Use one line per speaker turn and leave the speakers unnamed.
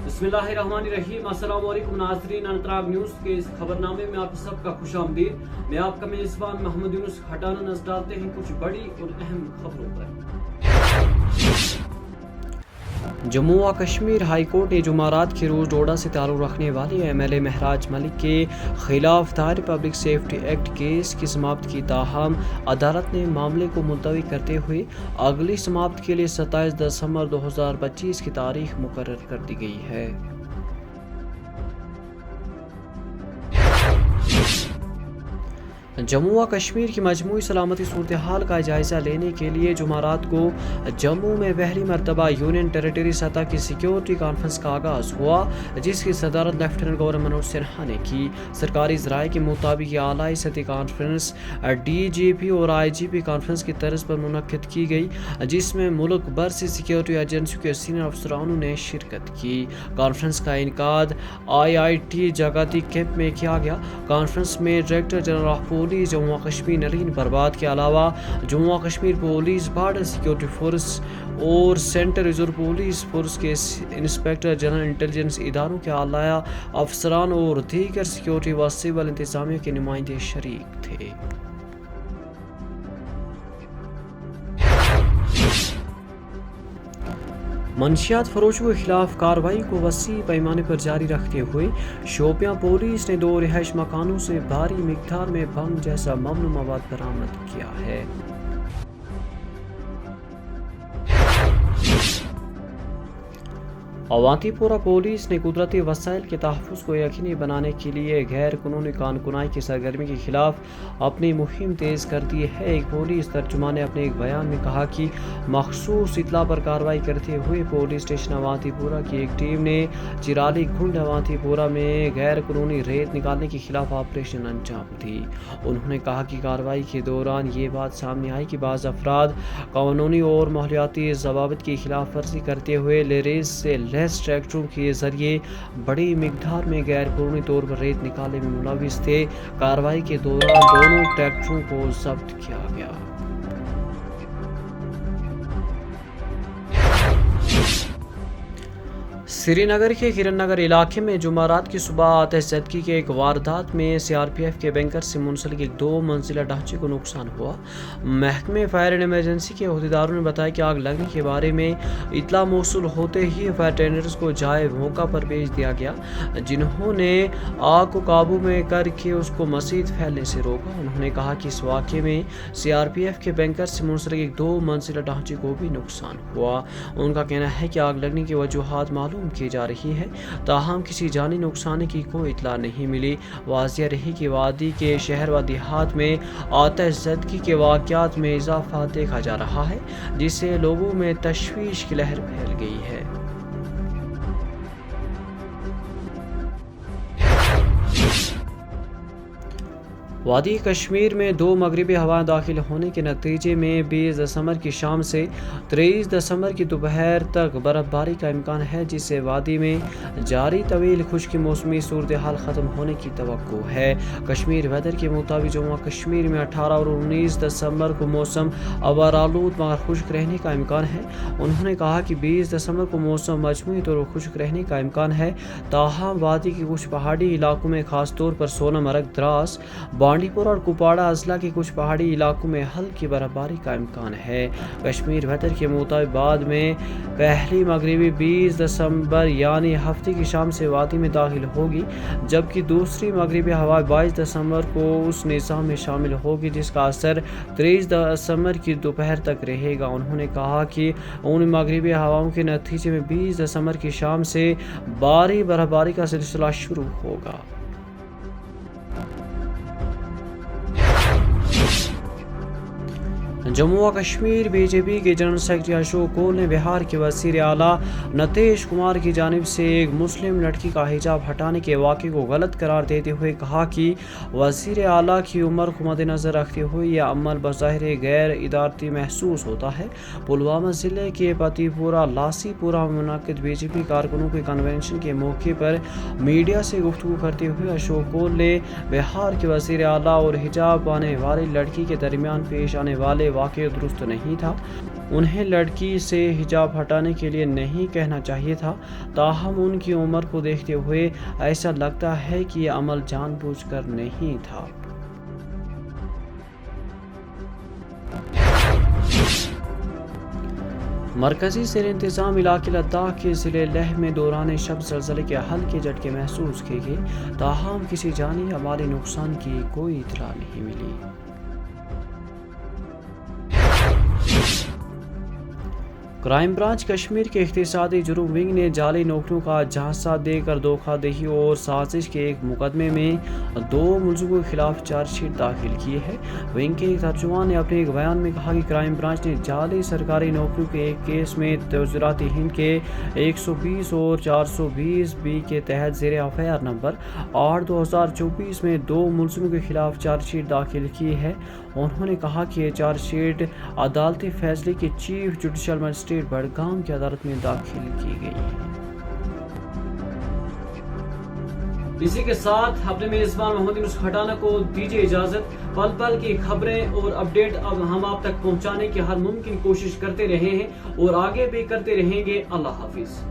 بسم اللہ الرحمن الرحیم۔ السلام علیکم ناظرین، انتراگ نیوز کے اس خبر نامے میں آپ سب کا خوش آمدید۔ میں آپ کا میزبان محمد یونس کھٹانہ نظر ڈالتے ہیں کچھ بڑی اور اہم خبروں پر۔ جموں و کشمیر ہائی کورٹ نے جمعرات کے روز ڈوڈا سے تعلق رکھنے والے ایم ایل اے مہراج ملک کے خلاف دائر پبلک سیفٹی ایکٹ کیس کی سماعت کی، تاہم عدالت نے معاملے کو ملتوی کرتے ہوئے اگلی سماعت کے لیے 27 دسمبر 2025 کی تاریخ مقرر کر دی گئی ہے۔ جموں و کشمیر کی مجموعی سلامتی صورتحال کا جائزہ لینے کے لیے جمعرات کو جموں میں پہلی مرتبہ یونین ٹیریٹری سطح کی سیکیورٹی کانفرنس کا آغاز ہوا، جس کی صدارت لیفٹیننٹ گورنر منوج سنہا نے کی۔ سرکاری ذرائع کے مطابق یہ اعلیٰ سطحی کانفرنس ڈی جی پی اور آئی جی پی کانفرنس کی طرز پر منعقد کی گئی، جس میں ملک بھر سے سیکیورٹی ایجنسیوں کے سینئر افسرانوں نے شرکت کی۔ کانفرنس کا انعقاد IIT جگاتی کیمپ میں کیا گیا۔ کانفرنس میں director general of police Jammu و کشمیر نلین برباد کے علاوہ جموں و Kashmir police, border security force اور سینٹرل ریزرو پولیس فورس کے انسپکٹر جنرل، انٹیلیجنس اداروں کے اعلیٰ افسران اور دیگر سیکیورٹی و سول انتظامیہ کے نمائندے شریک تھے۔ منشیات فروشوں کے خلاف کارروائی کو وسیع پیمانے پر جاری رکھتے ہوئے شوپیاں پولیس نے 2 رہائش مکانوں سے بھاری مقدار میں بھنگ جیسا ممنوع مواد برآمد کیا ہے۔ اونتی پورہ پولیس نے قدرتی وسائل کے تحفظ کو یقینی بنانے کے لیے غیر قانونی کانکنائی کی سرگرمی کے خلاف اپنی مہم تیز کر دی ہے۔ ایک پولیس ترجمان نے اپنے ایک بیان میں کہا کہ مخصوص اطلاع پر کارروائی کرتے ہوئے پولیس اسٹیشن اونتی پورہ کی ایک ٹیم نے چرالی گھنڈ اونتی پورہ میں غیر قانونی ریت نکالنے کے خلاف آپریشن انجام دی۔ انہوں نے کہا کہ کارروائی کے دوران یہ بات سامنے آئی کہ بعض افراد قانونی اور ماحولیاتی ضوابط کی خلاف ورزی کرتے ہوئے لیریز سے ٹریکٹروں کے ذریعے بڑی مقدار میں غیر قانونی طور پر ریت نکالنے میں ملوث تھے۔ کارروائی کے دوران دونوں ٹریکٹروں کو ضبط کیا گیا۔ سری نگر کے کرن نگر علاقے میں جمعرات کی صبح آتش زدگی کے ایک واردات میں CRPF کے بنکر سے منسلک ایک 2 منزلہ ڈھانچے کو نقصان ہوا۔ محکمہ فائر اینڈ ایمرجنسی کے عہدیداروں نے بتایا کہ آگ لگنے کے بارے میں اطلاع موصول ہوتے ہی فائر ٹینڈرز کو جائے موقع پر بھیج دیا گیا، جنہوں نے آگ کو قابو میں کر کے اس کو مزید پھیلنے سے روکا۔ انہوں نے کہا کہ اس واقعے میں CRPF کے بنکر سے منسلک ایک 2 منزلہ ڈھانچے کو بھی نقصان ہوا۔ ان کا کہنا ہے کہ آگ لگنے کی وجوہات معلوم کی جا رہی ہے، تاہم کسی جانی نقصان کی کوئی اطلاع نہیں ملی۔ واضح رہی کہ وادی کے شہر و دیہات میں آتش زدگی کے واقعات میں اضافہ دیکھا جا رہا ہے، جس سے لوگوں میں تشویش کی لہر پھیل گئی ہے۔ وادی کشمیر میں 2 مغربی ہوائیں داخل ہونے کے نتیجے میں 20 دسمبر کی شام سے 23 دسمبر کی دوپہر تک برف باری کا امکان ہے، جس سے وادی میں جاری طویل خشک موسمی صورتحال ختم ہونے کی توقع ہے۔ کشمیر ویدر کے مطابق جموں و کشمیر میں 18 اور 19 دسمبر کو موسم عبارآلود مگر خشک رہنے کا امکان ہے۔ انہوں نے کہا کہ 20 دسمبر کو موسم مجموعی طور پر خشک رہنے کا امکان ہے، تاہم وادی کے کچھ پہاڑی علاقوں میں خاص طور پر سونا مرگ، دراس، بانڈی پورہ اور کپواڑہ اضلاع کے کچھ پہاڑی علاقوں میں ہلکی برف باری کا امکان ہے۔ کشمیر ویدر کے مطابق بعد میں پہلی مغربی 20 دسمبر یعنی ہفتے کی شام سے وادی میں داخل ہوگی، جبکہ دوسری مغربی ہوا 22 دسمبر کو اس نظام میں شامل ہوگی جس کا اثر 23 دسمبر کی دوپہر تک رہے گا۔ انہوں نے کہا کہ ان مغربی ہواؤں کے نتیجے میں 20 دسمبر کی شام سے بھاری برف باری کا سلسلہ شروع ہوگا۔ جموں و کشمیر BJP کے جنرل سیکرٹری اشوک کول نے بہار کے وزیر اعلیٰ نتیش کمار کی جانب سے ایک مسلم لڑکی کا حجاب ہٹانے کے واقعے کو غلط قرار دیتے ہوئے کہا کہ وزیر اعلیٰ کی عمر کو مد نظر رکھتے ہوئے یہ عمل بظاہر غیر ارادی محسوس ہوتا ہے۔ پلوامہ ضلع کے پتی پورہ لاسی پورہ میں منعقد BJP کارکنوں کے کنونشن کے موقع پر میڈیا سے گفتگو کرتے ہوئے اشوک کول نے بہار کے وزیر اعلیٰ اور حجاب پانے والی لڑکی کے درمیان پیش آنے والے واقعہ درست نہیں تھا. انہیں لڑکی سے حجاب ہٹانے کے لیے نہیں کہنا چاہیے تھا. تاہم ان کی عمر کو دیکھتے ہوئے ایسا لگتا ہے کہ یہ عمل جان بوجھ کر نہیں تھا. مرکزی زیر انتظام علاقے لداخ کے ضلع لیہ میں دوران شب زلزلے کے ہلکے جھٹکے محسوس کیے گئے. تاہم کسی جانی یا مالی نقصان کی کوئی اطلاع نہیں ملی. کرائم برانچ کشمیر کے اقتصادی جرم ونگ نے جعلی نوکریوں کا جھانسا دے کر دھوکہ دہی اور سازش کے ایک مقدمے میں 2 ملزموں کے خلاف چارج شیٹ داخل کی ہے. ونگ کے ایک ترجمان نے اپنے ایک بیان میں کہا کہ کرائم برانچ نے جعلی سرکاری نوکریوں کے ایک کیس میں وزارت ہند کے 120 اور 420 بی کے تحت زیر FIR نمبر 8/2024 میں 2 ملزموں کے خلاف چارج شیٹ داخل کی ہے. انہوں نے کہا کہ یہ چارج شیٹ عدالتی فیصلے کی چیف جوڈیشل مجسٹریٹ بڈگام کی عدالت میں داخل کی گئی ہے. اسی کے ساتھ اپنے میزبان محمد یونس کھٹانہ کو دیجیے اجازت. پل پل کی خبریں اور اپڈیٹ اب ہم آپ تک پہنچانے کی ہر ممکن کوشش کرتے رہے ہیں اور آگے بھی کرتے رہیں گے. اللہ حافظ.